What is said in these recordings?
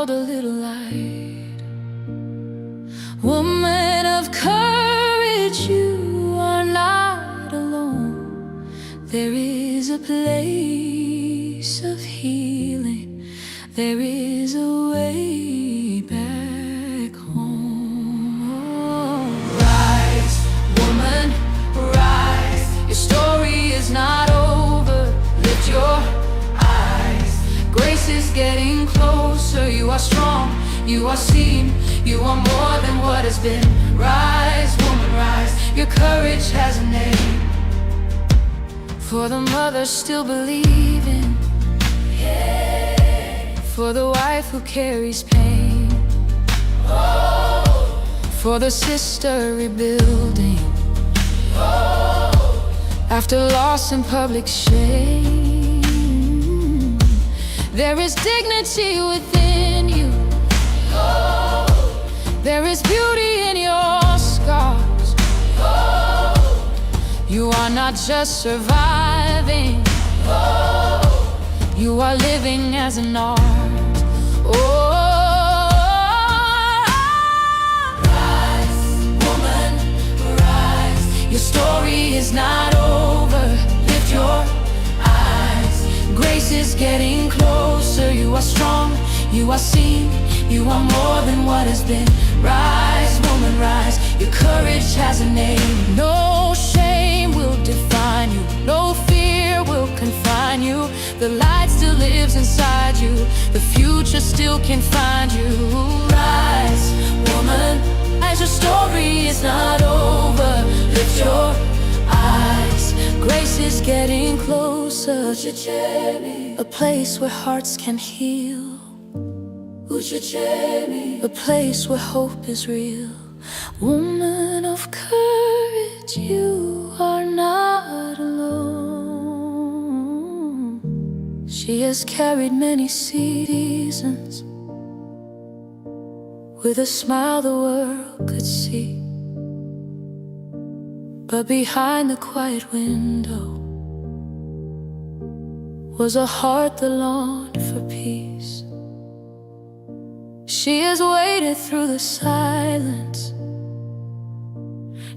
held a little light. Woman of courage, you are not alone. There is a place of healing. There is a way back home. Rise, woman, rise. Your story is not over. Lift your eyes. Grace is getting closer. You are strong, you are seen, you are more than what has been. Rise, woman, rise. Your courage has a name. For the mother still believing, for the wife who carries pain, for the sister rebuilding after loss and public shame. There is dignity within you. There is beauty in your scars. You are not just surviving, you are living as an art. Rise, woman, rise. Your story is not over. Lift your eyes. Grace is getting closer. You are strong, you are seen, you are more than what has been. Rise, woman, rise. Your courage has a name. No shame will define you. No fear will confine you. The light still lives inside you. The future still can find you. Rise, woman, as your story is not over. Lift your eyes. Grace is getting closer. A place where hearts can heal. A place where hope is real. Woman of courage, you are not alone. She has carried many seasons with a smile the world could see. But behind the quiet window was a heart that longed for peace. She has waited through the silence.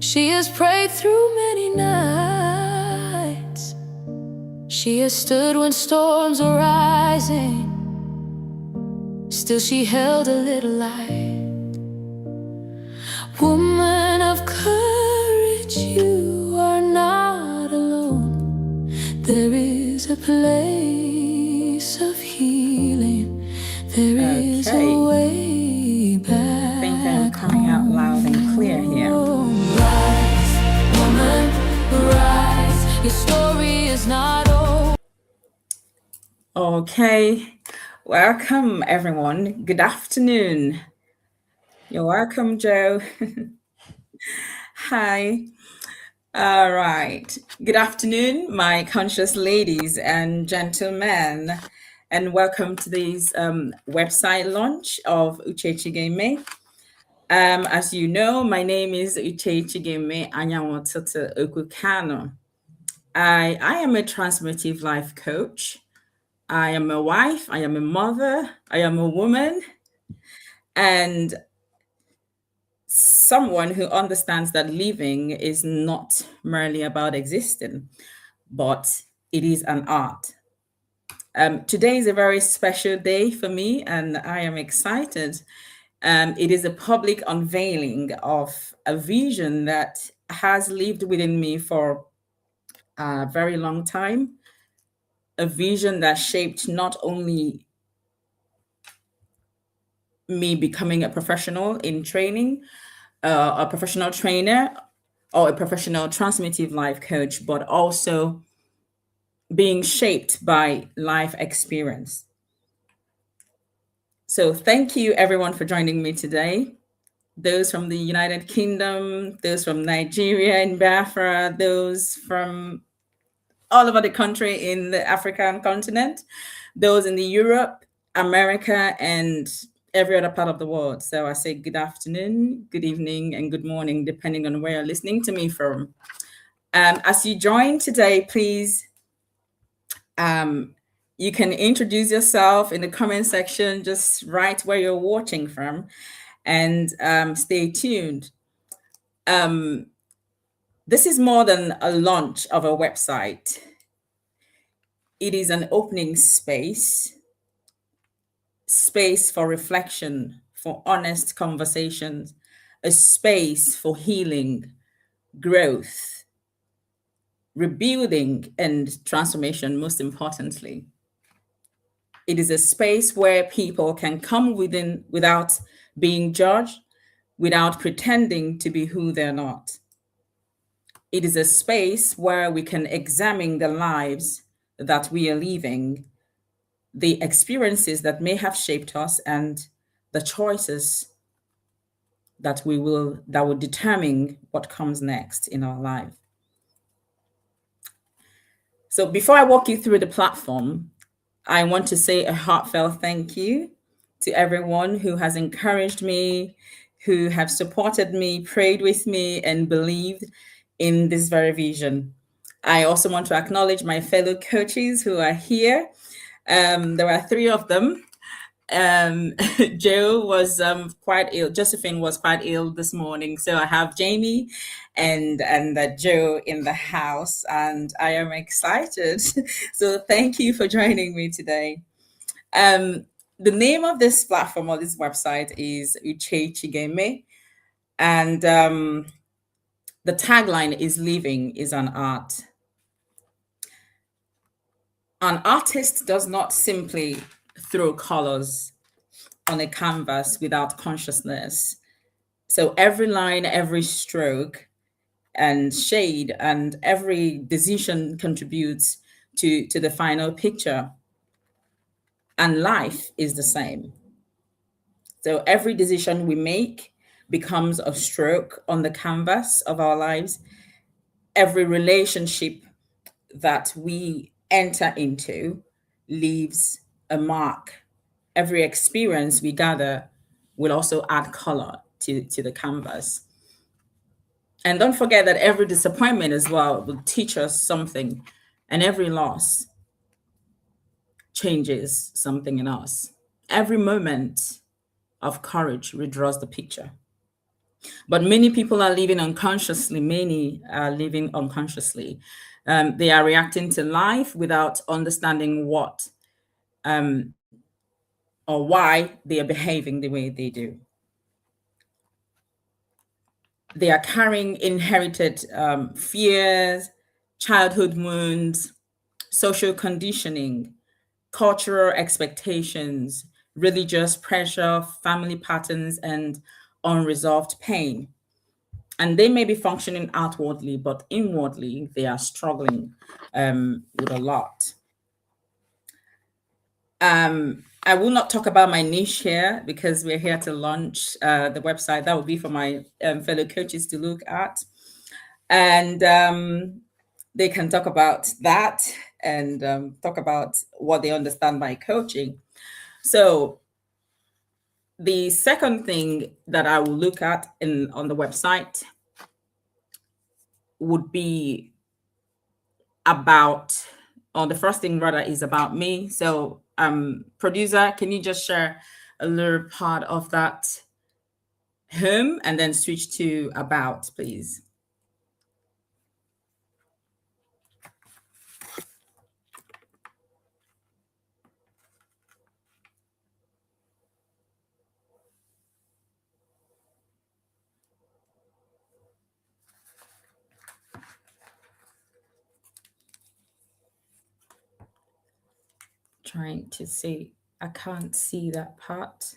She has prayed through many nights. She has stood when storms were rising. Still she held a little light. Woman of courage, you are not alone. There is a place of healing. There is a way back. I think I'm coming out loud and clear here. Rise, woman, rise. Your story is not over. Okay, welcome everyone. Good afternoon. You're welcome, Joe. Hi. All right. Good afternoon, my conscious ladies and gentlemen, and welcome to this website launch of Uche Chigeme. As you know, my name is Uche Chigeme Anyanwototo Okukano. I am a transformative life coach. I am a wife, I am a mother, I am a woman, and someone who understands that living is not merely about existing, but it is an art. Today is a very special day for me, and I am excited. It is a public unveiling of a vision that has lived within me for a very long time. A vision that shaped not only me becoming a professional in training, a professional trainer, or a professional transformative life coach, but also being shaped by life experience. So, thank you everyone for joining me today. Those from the United Kingdom, those from Nigeria and Biafra, those from all over the country in the African continent, those in the Europe, America, and every other part of the world. So I say good afternoon, good evening, and good morning, depending on where you're listening to me from. As you join today, please You can introduce yourself in the comment section, just write where you're watching from, and stay tuned. Um, this is more than a launch of a website, it is an opening space for reflection, for honest conversations, a space for healing, growth, rebuilding, and transformation, most importantly. It is a space where people can come within without being judged, without pretending to be who they're not. It is a space where we can examine the lives that we are living, the experiences that may have shaped us, and the choices that will determine what comes next in our life. So before I walk you through the platform, I want to say a heartfelt thank you to everyone who has encouraged me, who have supported me, prayed with me, and believed in this very vision. I also want to acknowledge my fellow coaches who are here. There are three of them. Joe was quite ill. Josephine was quite ill this morning, so I have Jamie and Joe in the house, and I am excited. So thank you for joining me today. Um, the name of this platform or this website is Uche Chigeme, and the tagline is "Living is an art." An artist does not simply throw colors on a canvas without consciousness. So every line, every stroke and shade and every decision contributes to the final picture. And life is the same. So every decision we make becomes a stroke on the canvas of our lives. Every relationship that we enter into leaves a mark. Every experience we gather will also add color to the canvas. And don't forget that every disappointment as well will teach us something, and every loss changes something in us. Every moment of courage redraws the picture. But many people are living unconsciously, many are living unconsciously. They are reacting to life without understanding what or why they are behaving the way they do. They are carrying inherited fears, childhood wounds, social conditioning, cultural expectations, religious pressure, family patterns, and unresolved pain. And they may be functioning outwardly, but inwardly, they are struggling with a lot. I will not talk about my niche here because we're here to launch the website. That would be for my fellow coaches to look at. And they can talk about that and talk about what they understand by coaching. So the second thing that I will look at on the website would be about, or the first thing rather is about me. So producer, can you just share a little part of that home and then switch to about, please? Trying to see, I can't see that part.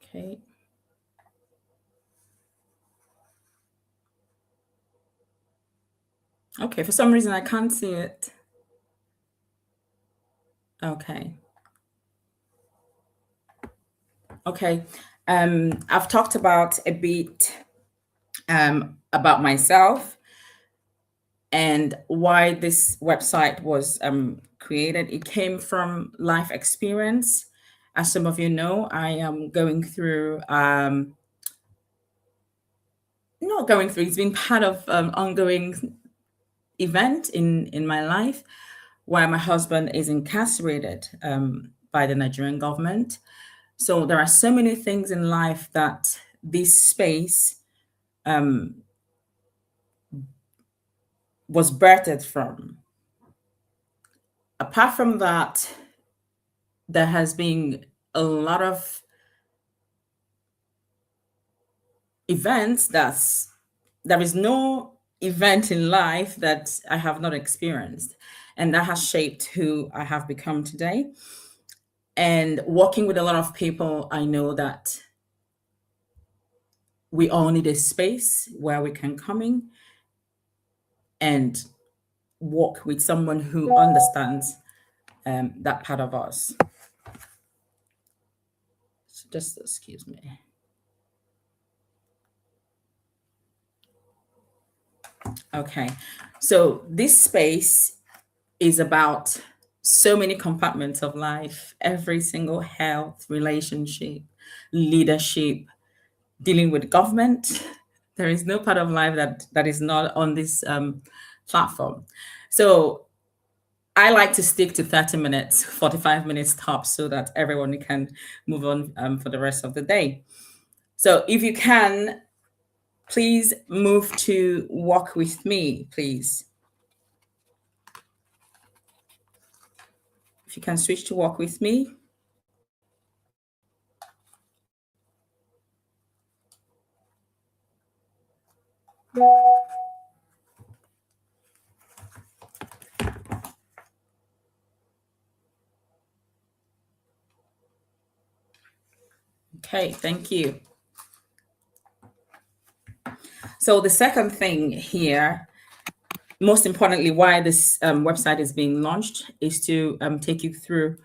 Okay. Okay, for some reason I can't see it. Okay. Okay. I've talked about a bit about myself and why this website was created. It came from life experience. As some of you know, I am going through, not going through, it's been part of ongoing event in my life where my husband is incarcerated by the Nigerian government. So there are so many things in life that this space was birthed from. Apart from that, there has been a lot of events there is no event in life that I have not experienced. And that has shaped who I have become today. And working with a lot of people, I know that we all need a space where we can come in and walk with someone who understands that part of us. So just excuse me. Okay. So this space is about so many compartments of life, every single health, relationship, leadership, dealing with government. There is no part of life that is not on this platform. So I like to stick to 30 minutes, 45 minutes tops, so that everyone can move on for the rest of the day. So if you can, please move to walk with me, please. If you can switch to walk with me. Okay, thank you. So the second thing here, most importantly, why this website is being launched is to take you through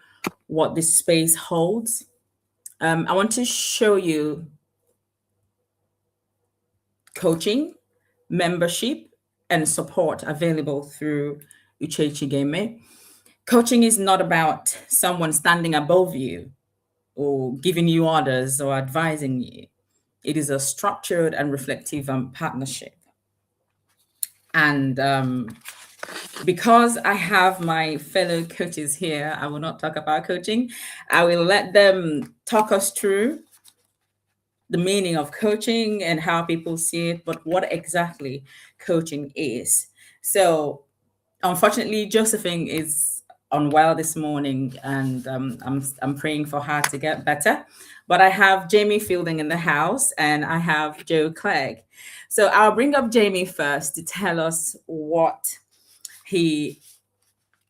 what this space holds. I want to show you coaching, membership, and support available through Uchechi Game. Coaching is not about someone standing above you or giving you orders or advising you. It is a structured and reflective partnership. And because I have my fellow coaches here, I will not talk about coaching. I will let them talk us through the meaning of coaching and how people see it, but what exactly coaching is. So, unfortunately, Josephine is unwell this morning, and I'm praying for her to get better. But I have Jamie Fielding in the house, and I have Joe Clegg. So I'll bring up Jamie first to tell us what he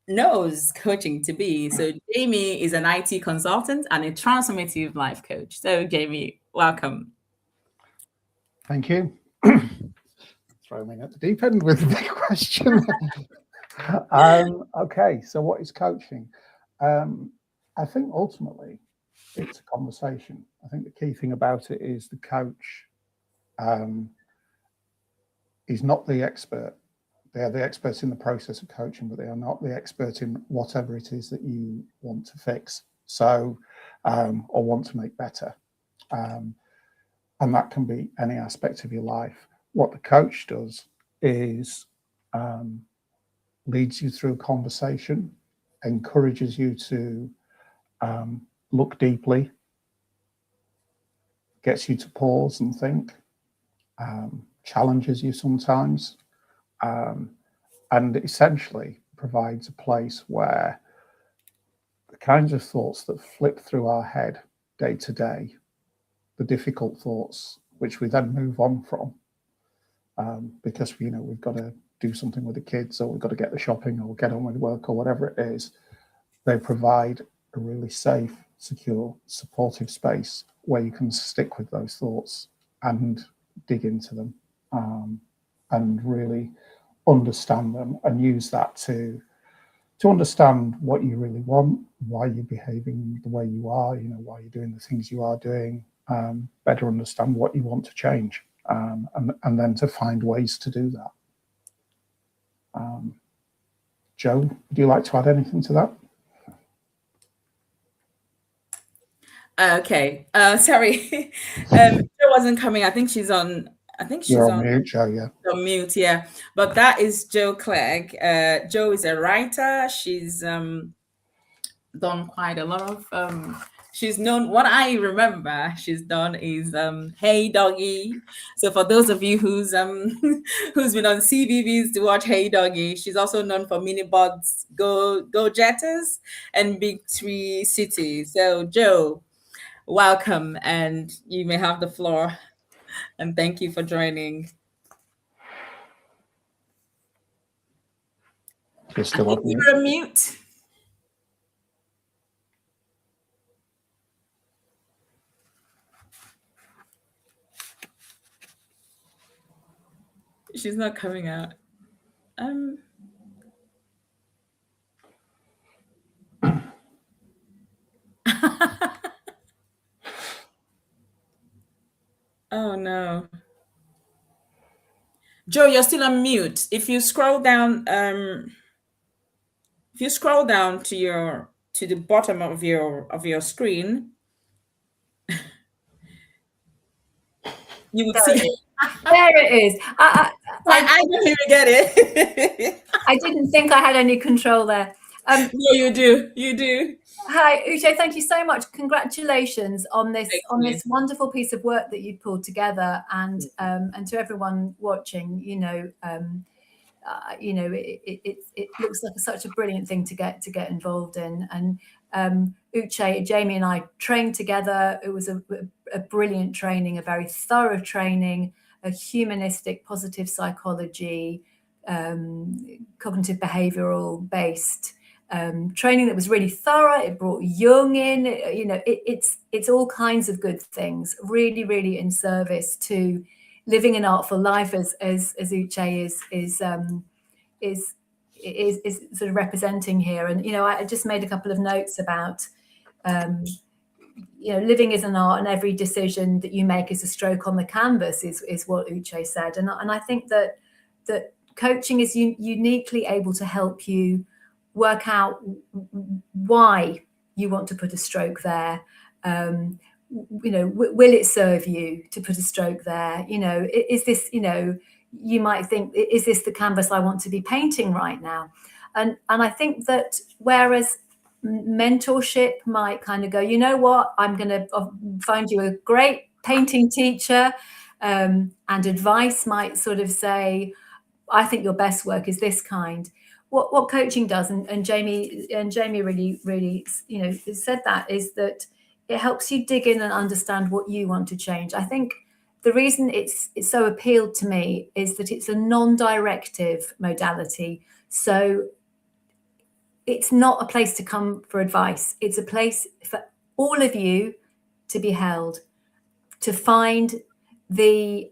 knows coaching to be. So Jamie is an IT consultant and a transformative life coach. So Jamie, welcome. Thank you. Throw me at the deep end with the big question. Okay, so what is coaching? I think ultimately it's a conversation. I think the key thing about it is the coach is not the expert. They are the experts in the process of coaching, but they are not the expert in whatever it is that you want to fix, or want to make better. And that can be any aspect of your life. What the coach does is leads you through a conversation, encourages you to look deeply, gets you to pause and think, challenges you sometimes, and essentially provides a place where the kinds of thoughts that flip through our head day to day, the difficult thoughts, which we then move on from, because we've got to do something with the kids, or we've got to get the shopping, or get on with work, or whatever it is. They provide a really safe, secure, supportive space where you can stick with those thoughts and dig into them, and really understand them and use that to to understand what you really want, why you're behaving the way you are, why you're doing the things you are doing, better understand what you want to change, and then to find ways to do that. Joe, would you like to add anything to that? Okay. Sorry. Joe wasn't coming. I think she's on. You're on mute, Joe, yeah. On mute, yeah. But that is Joe Clegg. Joe is a writer. She's done quite a lot of she's known, what I remember she's done is Hey Doggy. So for those of you who's who's been on CBBS to watch Hey Doggy, she's also known for Minibots, Go Jetters, and Big Tree City. So Joe, welcome, and you may have the floor. And thank you for joining. You're still on mute. You're on mute. She's not coming out. Oh no. Joe, you're still on mute. If you scroll down, to the bottom of your screen, you would see. There it is. I didn't even get it. I didn't think I had any control there. No, you do. You do. Hi, Uche. Thank you so much. Congratulations on this wonderful piece of work that you pulled together, and to everyone watching. It looks like such a brilliant thing to get involved in. And Uche, Jamie, and I trained together. It was a brilliant training, a very thorough training, a humanistic, positive psychology, cognitive behavioral based training that was really thorough. It brought Jung in. It's all kinds of good things, really, really in service to living an artful life, as Uche is sort of representing here. And I just made a couple of notes about living is an art, and every decision that you make is a stroke on the canvas, is what Uche said. And I think that coaching is uniquely able to help you work out why you want to put a stroke there. Will it serve you to put a stroke there? Is this, you might think, is this the canvas I want to be painting right now? And I think that whereas mentorship might kind of go, you know what, I'm going to find you a great painting teacher, and advice might sort of say, I think your best work is this kind. What coaching does, and Jamie really said that, is that it helps you dig in and understand what you want to change. I think the reason it's so appealed to me is that it's a non-directive modality. So it's not a place to come for advice. It's a place for all of you to be held, to find the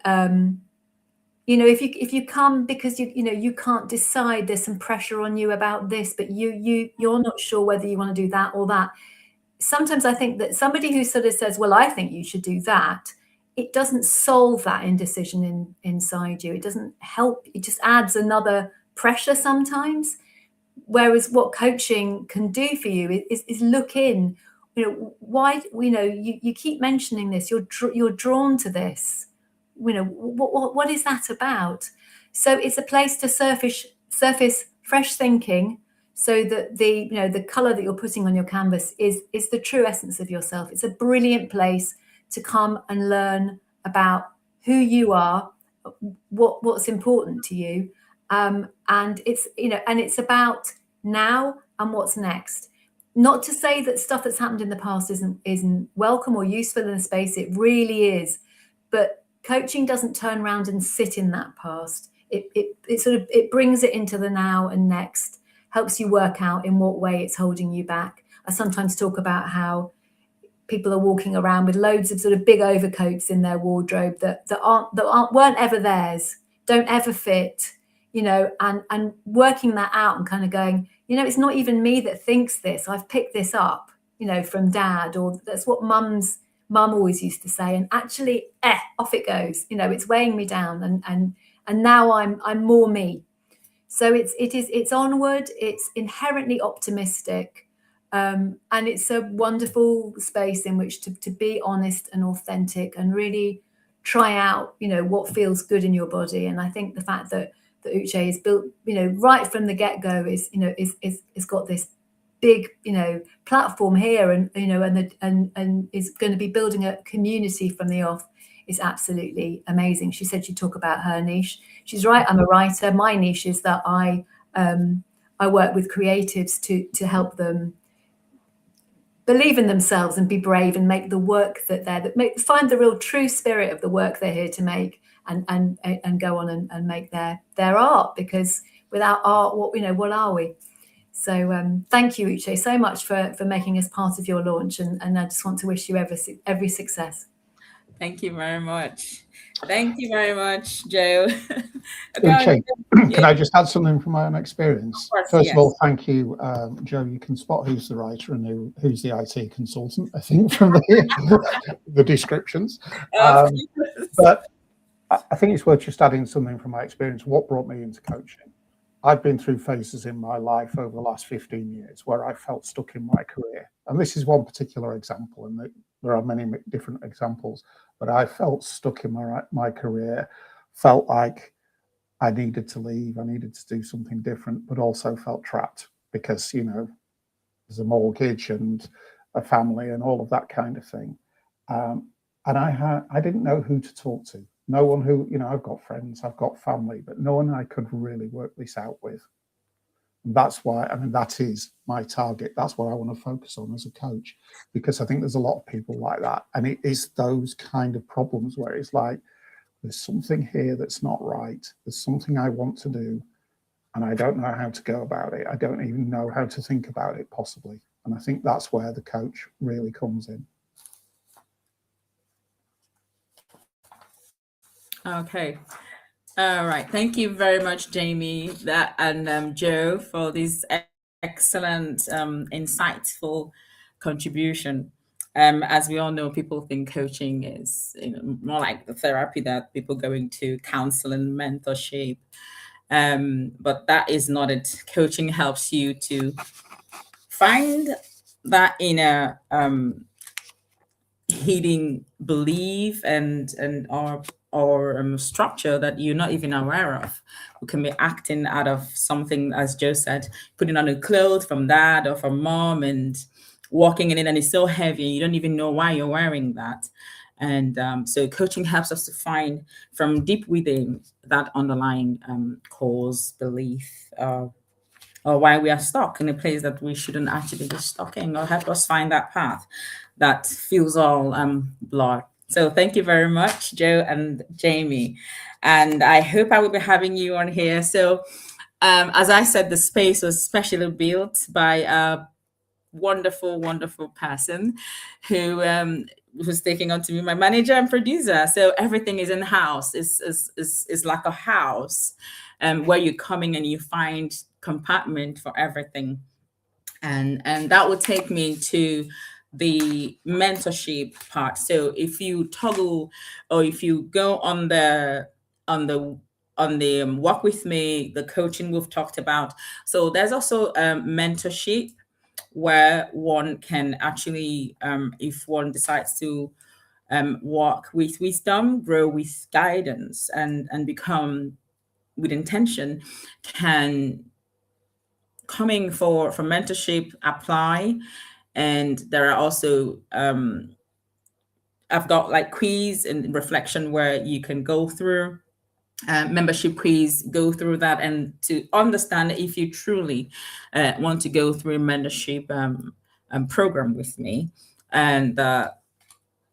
if you come because you can't decide, there's some pressure on you about this, but you're not sure whether you want to do that or that. Sometimes I think that somebody who sort of says, well, I think you should do that, it doesn't solve that indecision inside you. It doesn't help. It just adds another pressure sometimes. Whereas what coaching can do for you is look in. Why? You keep mentioning this. You're drawn to this. What is that about? So it's a place to surface fresh thinking, so that the color that you're putting on your canvas is the true essence of yourself. It's a brilliant place to come and learn about who you are, what's important to you, and it's about now and what's next. Not to say that stuff that's happened in the past isn't welcome or useful in the space. It really is, but coaching doesn't turn around and sit in that past. It brings it into the now and next, helps you work out in what way it's holding you back. I sometimes talk about how people are walking around with loads of sort of big overcoats in their wardrobe that weren't ever theirs, don't ever fit, and working that out and kind of going, you know, it's not even me that thinks this. I've picked this up, you know, from dad, or that's what mum always used to say. And actually, off it goes. You know, it's weighing me down, and now I'm more me. So it's onward. It's inherently optimistic, and it's a wonderful space in which to be honest and authentic and really try out, you know, what feels good in your body. And I think the fact that Uche is built, you know, right from the get-go is, you know, is got this big, you know, platform here, and you know, and is going to be building a community from the off, is absolutely amazing. She said she'd talk about her niche. She's right. I'm a writer. My niche is that I work with creatives to help them believe in themselves and be brave and make the work find the real true spirit of the work they're here to make, and go on and make their art, because without art, what are we? So thank you, Uche, so much for making us part of your launch, and I just want to wish you every success. Thank you very much. Thank you very much, Joe. Okay. Can I just add something from my own experience? Of course, First yes. of all, thank you, Joe. You can spot who's the writer and who's the IT consultant, I think, from the descriptions. But I think it's worth just adding something from my experience. What brought me into coaching? I've been through phases in my life over the last 15 years where I felt stuck in my career. And this is one particular example, and there are many different examples, but I felt stuck in my career, felt like I needed to leave, I needed to do something different, but also felt trapped because, you know, there's a mortgage and a family and all of that kind of thing. And I didn't know who to talk to. No one who, you know, I've got friends, I've got family, but no one I could really work this out with. And that's why, I mean, that is my target. That's what I want to focus on as a coach, because I think there's a lot of people like that. And it is those kind of problems where it's like, there's something here that's not right. There's something I want to do, and I don't know how to go about it. I don't even know how to think about it, possibly. And I think that's where the coach really comes in. Okay. All right. Thank you very much, Jamie, and Joe, for this excellent, insightful contribution. As we all know, people think coaching is, you know, more like the therapy that people going to, counseling, mentorship. But that is not it. Coaching helps you to find that inner hidden belief and or structure that you're not even aware of. We can be acting out of something, as Joe said, putting on a clothes from dad or from mom and walking in it, and it's so heavy you don't even know why you're wearing that. And so coaching helps us to find from deep within that underlying cause, belief, or why we are stuck in a place that we shouldn't actually be stuck in, or help us find that path that feels all blurred. So thank you very much, Joe and Jamie. And I hope I will be having you on here. So as I said, the space was specially built by a wonderful, wonderful person who was taking on to be my manager and producer. So everything is in house. It's like a house where you're coming and you find compartment for everything. And that would take me to the mentorship part. So if you toggle, or if you go on the walk with me, the coaching we've talked about. So there's also mentorship, where one can actually, if one decides to walk with wisdom, grow with guidance, and become with intention, can coming for mentorship apply. And there are also I've got like quiz and reflection where you can go through membership quiz, go through that, and to understand if you truly want to go through a mentorship program with me. And the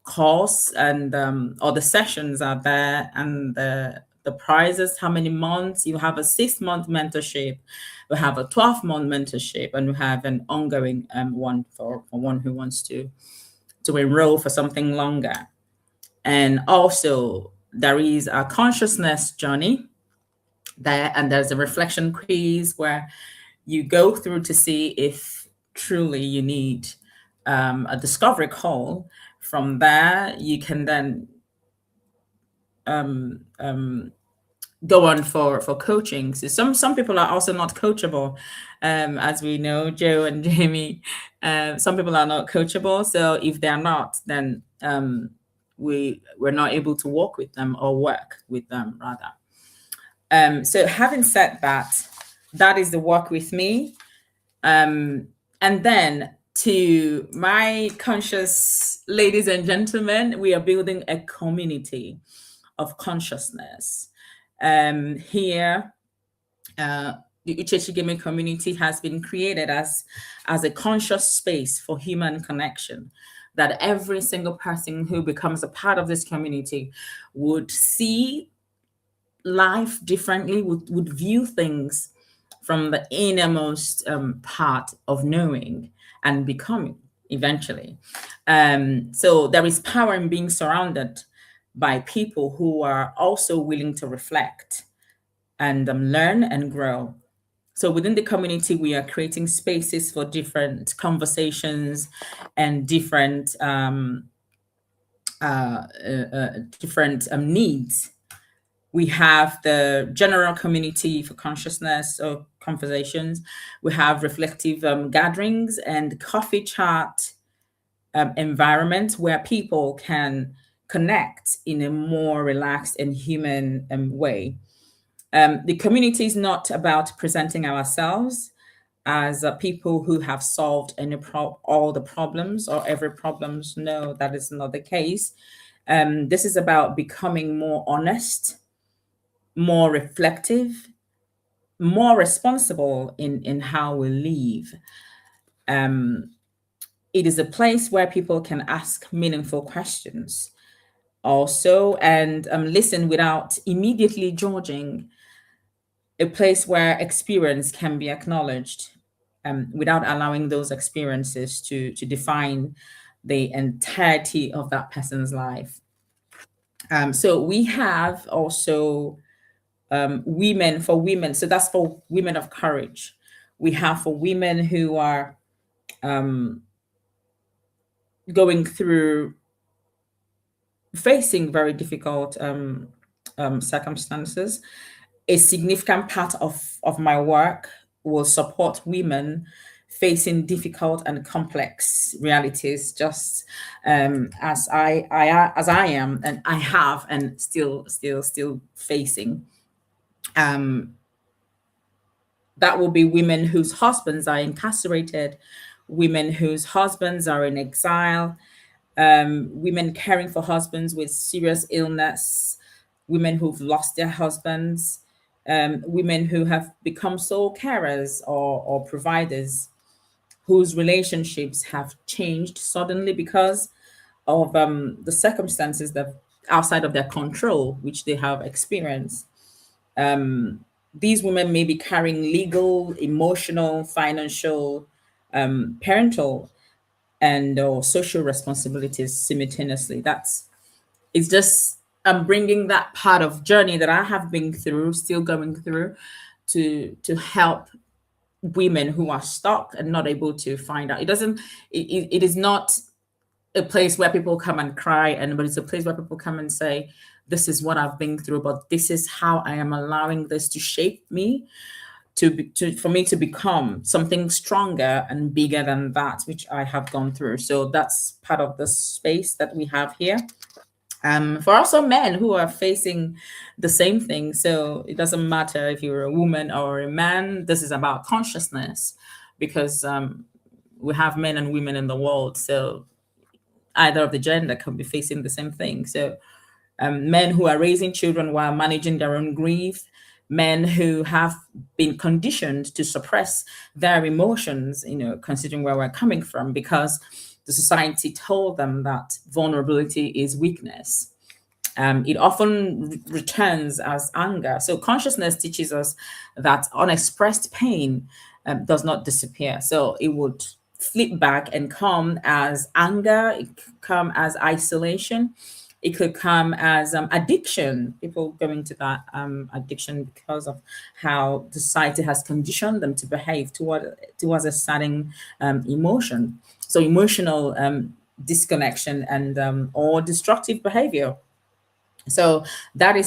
course and or the sessions are there, and the prizes, how many months. You have a 6-month mentorship, we have a 12-month mentorship, and we have an ongoing one for one who wants to enroll for something longer. And also there is a consciousness journey there, and there's a reflection quiz where you go through to see if truly you need a discovery call. From there, you can then go on for coaching. So some people are also not coachable, as we know, Joe and Jamie. Some people are not coachable. So if they're not, then we're not able to work with them or work with them rather. So having said that, that is the work with me. And then to my conscious ladies and gentlemen, we are building a community of consciousness. Here, the Uchechi Gaming community has been created as a conscious space for human connection, that every single person who becomes a part of this community would see life differently, would view things from the innermost part of knowing and becoming eventually. So there is power in being surrounded by people who are also willing to reflect and learn and grow. So within the community, we are creating spaces for different conversations and different needs. We have the general community for consciousness or conversations. We have reflective gatherings and coffee chat environment where people can connect in a more relaxed and human way. The community is not about presenting ourselves as people who have solved all the problems or every problems. No, that is not the case. This is about becoming more honest, more reflective, more responsible in how we live. It is a place where people can ask meaningful questions also and listen without immediately judging. A place where experience can be acknowledged without allowing those experiences to define the entirety of that person's life. So we have also women for women. So that's for women of courage. We have for women who are going through facing very difficult circumstances. A significant part of my work will support women facing difficult and complex realities, just as I am, and I have, and still facing. That will be women whose husbands are incarcerated, women whose husbands are in exile, women caring for husbands with serious illness, women who've lost their husbands, women who have become sole carers or providers, whose relationships have changed suddenly because of the circumstances that outside of their control, which they have experienced. These women may be carrying legal, emotional, financial, parental, and or social responsibilities simultaneously. It's just I'm bringing that part of journey that I have been through, still going through, to help women who are stuck and not able to find out. It is not a place where people come and cry, but it's a place where people come and say, this is what I've been through, but this is how I am allowing this to shape me, for me to become something stronger and bigger than that which I have gone through. So that's part of the space that we have here. For also men who are facing the same thing. So it doesn't matter if you're a woman or a man, this is about consciousness, because we have men and women in the world. So either of the gender can be facing the same thing. So men who are raising children while managing their own grief, men who have been conditioned to suppress their emotions, considering where we're coming from, because the society told them that vulnerability is weakness. It often returns as anger. So consciousness teaches us that unexpressed pain does not disappear. So it would flip back and come as anger, it come as isolation. It could come as addiction, people go into that addiction because of how the society has conditioned them to behave towards a certain emotion. So emotional disconnection and or destructive behavior. So that is